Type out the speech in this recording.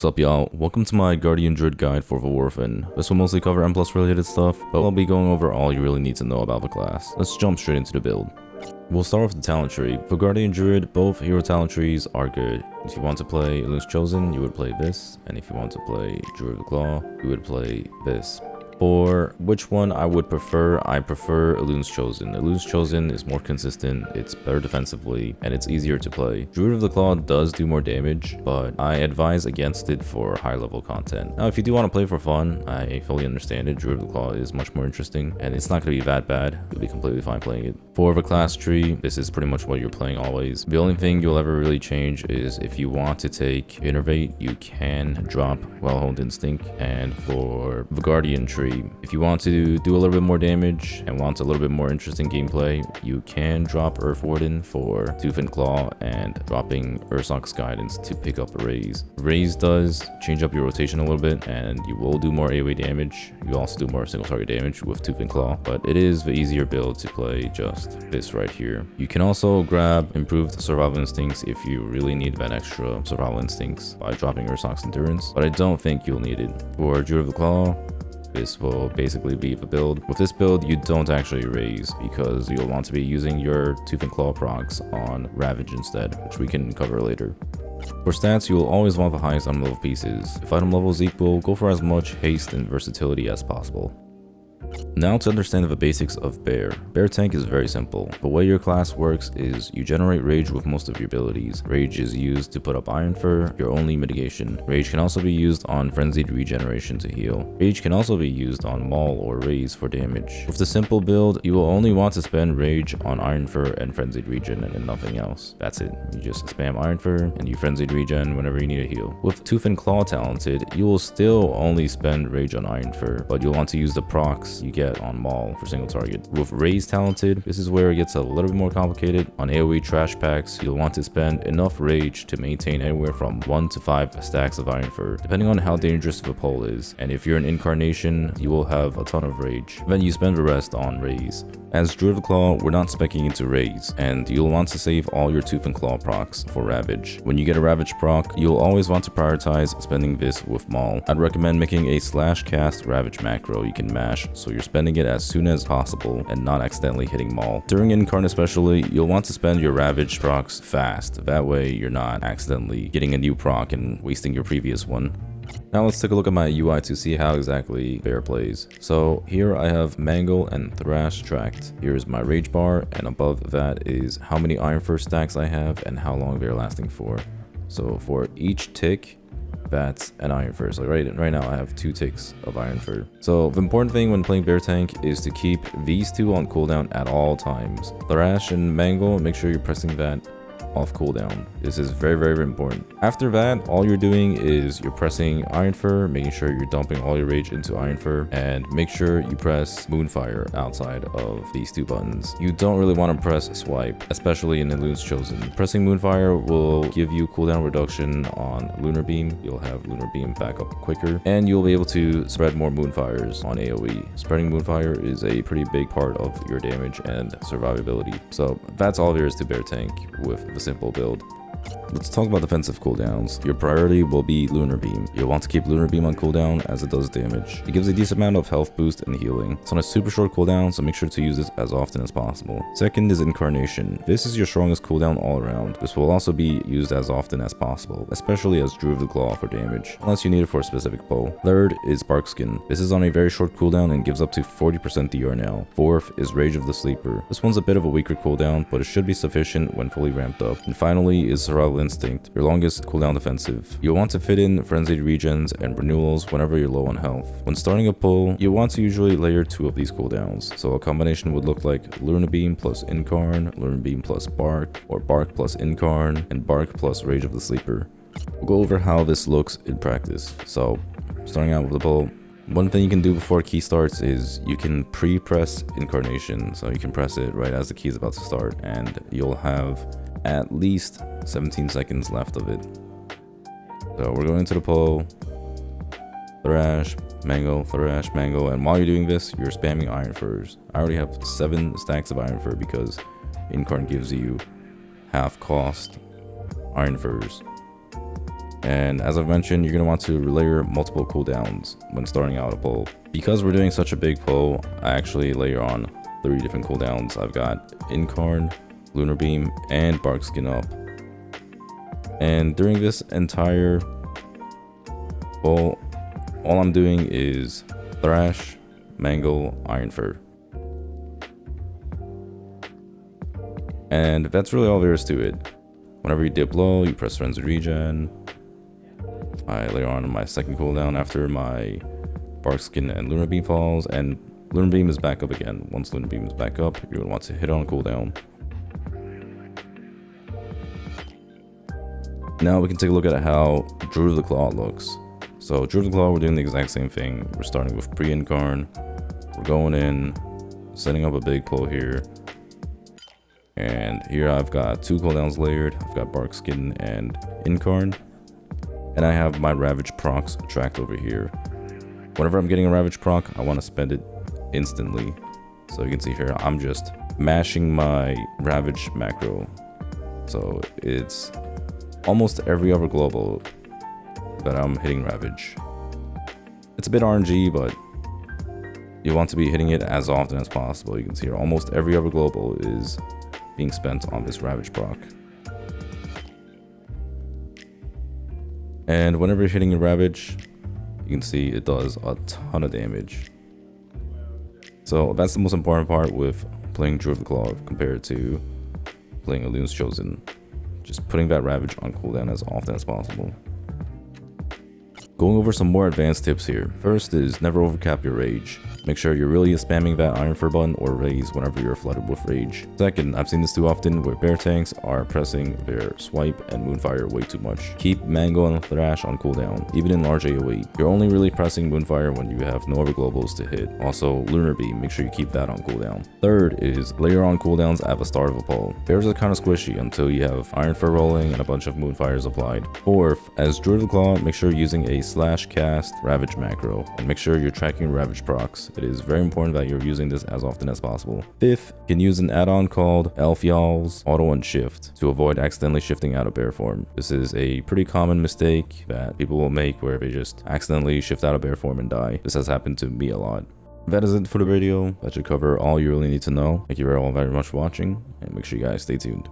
What's up, y'all? Welcome to my Guardian Druid guide for Orphan. This will mostly cover M+ related stuff, but I'll be going over all you really need to know about the class. Let's jump straight into the build. We'll start with the talent tree. For Guardian Druid, both hero talent trees are good. If you want to play Illusion's Chosen, you would play this, and if you want to play Druid of the Claw, you would play this. For which one I would prefer, I prefer Illusion's Chosen. Illusion's Chosen is more consistent, it's better defensively, and it's easier to play. Druid of the Claw does do more damage, but I advise against it for high level content. Now, if you do want to play for fun, I fully understand it. Druid of the Claw is much more interesting, and it's not going to be that bad. You'll be completely fine playing it. For the class tree, this is pretty much what you're playing always. The only thing you'll ever really change is if you want to take Innervate, you can drop Well-Honed Instinct. And for the Guardian tree, if you want to do a little bit more damage and want a little bit more interesting gameplay, you can drop Earth Warden for Tooth and Claw and dropping Ursoc's Guidance to pick up Raise. Raise does change up your rotation a little bit, and you will do more AoE damage. You also do more single target damage with Tooth and Claw, but it is the easier build to play just this right here. You can also grab improved survival instincts if you really need that extra survival instincts by dropping Ursoc's Endurance, but I don't think you'll need it. For Druid of the Claw, this will basically be the build. With this build, you don't actually raise because you'll want to be using your Tooth and Claw procs on Ravage instead, which we can cover later. For stats, you will always want the highest item level pieces. If item level is equal, go for as much haste and versatility as possible. Now to understand the basics of Bear. Bear tank is very simple. The way your class works is you generate Rage with most of your abilities. Rage is used to put up Iron Fur, your only mitigation. Rage can also be used on Frenzied Regeneration to heal. Rage can also be used on Maul or Raise for damage. With the simple build, you will only want to spend Rage on Iron Fur and Frenzied Regen and nothing else. That's it. You just spam Iron Fur and you Frenzied Regen whenever you need a heal. With Tooth and Claw talented, you will still only spend Rage on Iron Fur, but you'll want to use the procs you get on Maul for single target. With Raise talented, this is where it gets a little bit more complicated. On AoE trash packs, you'll want to spend enough Rage to maintain anywhere from 1 to 5 stacks of Iron Fur, depending on how dangerous the pole is. And if you're an Incarnation, you will have a ton of Rage. Then you spend the rest on Raise. As Druid of the Claw, we're not speccing into Raise, and you'll want to save all your Tooth and Claw procs for Ravage. When you get a Ravage proc, you'll always want to prioritize spending this with Maul. I'd recommend making a /cast Ravage macro you can mash, so you're spending it as soon as possible and not accidentally hitting Maul. During Incarn especially, you'll want to spend your Ravage procs fast. That way you're not accidentally getting a new proc and wasting your previous one. Now let's take a look at my UI to see how exactly Bear plays. So here I have Mangle and Thrash tracked. Here's my Rage bar, and above that is how many Iron Fur stacks I have and how long they're lasting for. So for each tick, that's an Iron Fur. So right now I have 2 ticks of Iron Fur. So the important thing when playing Bear tank is to keep these two on cooldown at all times. Thrash and Mangle, make sure you're pressing that off cooldown. This is very important. After that, all you're doing is you're pressing Iron Fur, making sure you're dumping all your Rage into Iron Fur, and make sure you press Moonfire outside of these 2 buttons. You don't really want to press Swipe, especially in Illusion's Chosen. Pressing Moonfire will give you cooldown reduction on Lunar Beam. You'll have Lunar Beam back up quicker, and you'll be able to spread more Moonfires on AoE. Spreading Moonfire is a pretty big part of your damage and survivability. So that's all there is to Bear tank with the simple build. Let's talk about defensive cooldowns. Your priority will be Lunar Beam. You'll want to keep Lunar Beam on cooldown as it does damage. It gives a decent amount of health boost and healing. It's on a super short cooldown, so make sure to use this as often as possible. Second is Incarnation. This is your strongest cooldown all around. This will also be used as often as possible, especially as Druid of the Claw for damage, unless you need it for a specific pull. Third is Bark Skin. This is on a very short cooldown and gives up to 40% DR now. Fourth is Rage of the Sleeper. This one's a bit of a weaker cooldown, but it should be sufficient when fully ramped up. And finally is Survival Instinct, your longest cooldown defensive. You'll want to fit in Frenzied Regens and Renewals whenever you're low on health. When starting a pull, you'll want to usually layer 2 of these cooldowns. So a combination would look like Lunar Beam plus Incarn, Lunar Beam plus Bark, or Bark plus Incarn, and Bark plus Rage of the Sleeper. We'll go over how this looks in practice. So starting out with the pull, one thing you can do before key starts is you can pre-press Incarnation. So you can press it right as the key is about to start, and you'll have at least 17 seconds left of it. So we're going to the pull, Thrash, Mango, Thrash, Mango, and while you're doing this, you're spamming Iron Furs. I already have 7 stacks of Iron Fur because Incarn gives you half cost Iron Furs. And as I've mentioned, you're going to want to layer multiple cooldowns when starting out a pull. Because we're doing such a big pull, I actually layer on 3 different cooldowns. I've got Incarn, Lunar Beam, and Bark Skin Up. And during this entire pull, all I'm doing is Thrash, Mangle, Iron Fur. And that's really all there is to it. Whenever you dip low, you press Frenzy Regen. I layer on my second cooldown after my Bark Skin and Lunar Beam falls, and Lunar Beam is back up again. Once Lunar Beam is back up, you're going to want to hit on cooldown. Now we can take a look at how Druid of the Claw looks. So Druid of the Claw, we're doing the exact same thing. We're starting with pre-Incarn. We're going in, setting up a big pull here. And here I've got 2 cooldowns layered. I've got Bark Skin and Incarn. And I have my Ravage procs tracked over here. Whenever I'm getting a Ravage proc, I want to spend it instantly. So you can see here, I'm just mashing my Ravage macro. So it's almost every other global that I'm hitting Ravage. It's a bit RNG, but you want to be hitting it as often as possible. You can see here, almost every other global is being spent on this Ravage proc. And whenever you're hitting a Ravage, you can see it does a ton of damage. So that's the most important part with playing Druid of the Claw compared to playing Elun's Chosen. Just putting that Ravage on cooldown as often as possible. Going over some more advanced tips here. First is never overcap your rage. Make sure you're really spamming that Iron Fur button or raise whenever you're flooded with rage. Second, I've seen this too often where bear tanks are pressing their swipe and Moonfire way too much. Keep Mango and Thrash on cooldown, even in large AoE. You're only really pressing Moonfire when you have no other globals to hit. Also, Lunar Beam, make sure you keep that on cooldown. Third is layer on cooldowns at the start of a pull. Bears are kind of squishy until you have Iron Fur rolling and a bunch of Moonfires applied. Fourth, as Druid of the Claw, make sure you're using a /cast Ravage macro, and make sure you're tracking Ravage procs. It is very important that you're using this as often as possible. Fifth, you can use an add-on called Elfyal's Auto and Shift to avoid accidentally shifting out of bear form. This is a pretty common mistake that people will make where they just accidentally shift out of bear form and die. This has happened to me a lot. That is it for the video. That should cover all you really need to know. Thank you all very much for watching, and make sure you guys stay tuned.